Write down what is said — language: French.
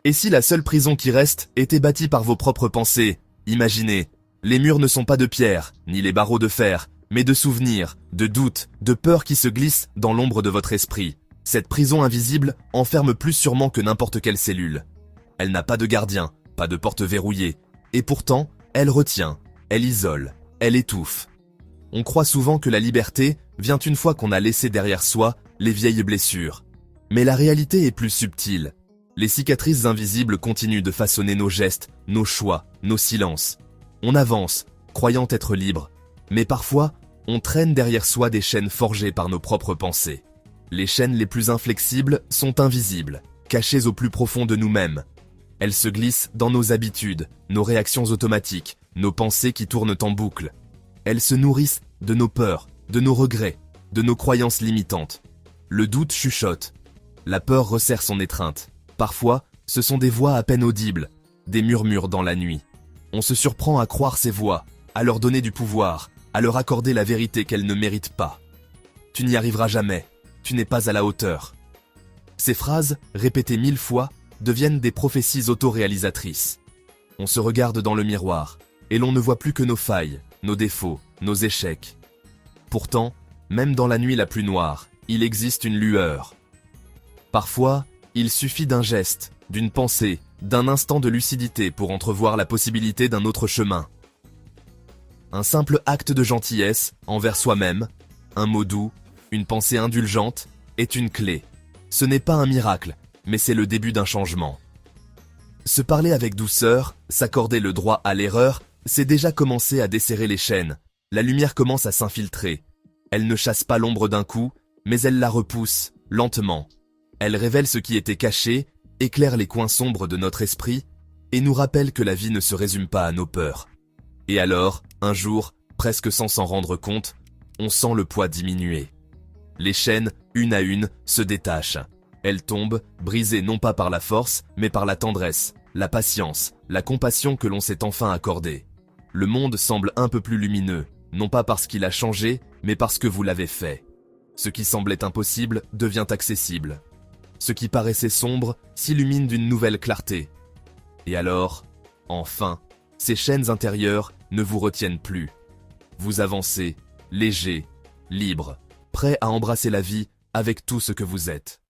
Et si la seule prison qui reste était bâtie par vos propres pensées? Imaginez, les murs ne sont pas de pierre, ni les barreaux de fer, mais de souvenirs, de doutes, de peurs qui se glissent dans l'ombre de votre esprit. Cette prison invisible enferme plus sûrement que n'importe quelle cellule. Elle n'a pas de gardien, pas de porte verrouillée, et pourtant, elle retient, elle isole, elle étouffe. On croit souvent que la liberté vient une fois qu'on a laissé derrière soi les vieilles blessures. Mais la réalité est plus subtile. Les cicatrices invisibles continuent de façonner nos gestes, nos choix, nos silences. On avance, croyant être libre, mais parfois, on traîne derrière soi des chaînes forgées par nos propres pensées. Les chaînes les plus inflexibles sont invisibles, cachées au plus profond de nous-mêmes. Elles se glissent dans nos habitudes, nos réactions automatiques, nos pensées qui tournent en boucle. Elles se nourrissent de nos peurs, de nos regrets, de nos croyances limitantes. Le doute chuchote. La peur resserre son étreinte. Parfois, ce sont des voix à peine audibles, des murmures dans la nuit. On se surprend à croire ces voix, à leur donner du pouvoir, à leur accorder la vérité qu'elles ne méritent pas. Tu n'y arriveras jamais, tu n'es pas à la hauteur. Ces phrases, répétées 1000 fois, deviennent des prophéties autoréalisatrices. On se regarde dans le miroir, et l'on ne voit plus que nos failles, nos défauts, nos échecs. Pourtant, même dans la nuit la plus noire, il existe une lueur. Parfois, il suffit d'un geste, d'une pensée, d'un instant de lucidité pour entrevoir la possibilité d'un autre chemin. Un simple acte de gentillesse envers soi-même, un mot doux, une pensée indulgente, est une clé. Ce n'est pas un miracle, mais c'est le début d'un changement. Se parler avec douceur, s'accorder le droit à l'erreur, c'est déjà commencer à desserrer les chaînes. La lumière commence à s'infiltrer. Elle ne chasse pas l'ombre d'un coup, mais elle la repousse, lentement. Elle révèle ce qui était caché, éclaire les coins sombres de notre esprit, et nous rappelle que la vie ne se résume pas à nos peurs. Et alors, un jour, presque sans s'en rendre compte, on sent le poids diminuer. Les chaînes, une à une, se détachent. Elles tombent, brisées non pas par la force, mais par la tendresse, la patience, la compassion que l'on s'est enfin accordée. Le monde semble un peu plus lumineux, non pas parce qu'il a changé, mais parce que vous l'avez fait. Ce qui semblait impossible devient accessible. Ce qui paraissait sombre s'illumine d'une nouvelle clarté. Et alors, enfin, ces chaînes intérieures ne vous retiennent plus. Vous avancez, léger, libre, prêt à embrasser la vie avec tout ce que vous êtes.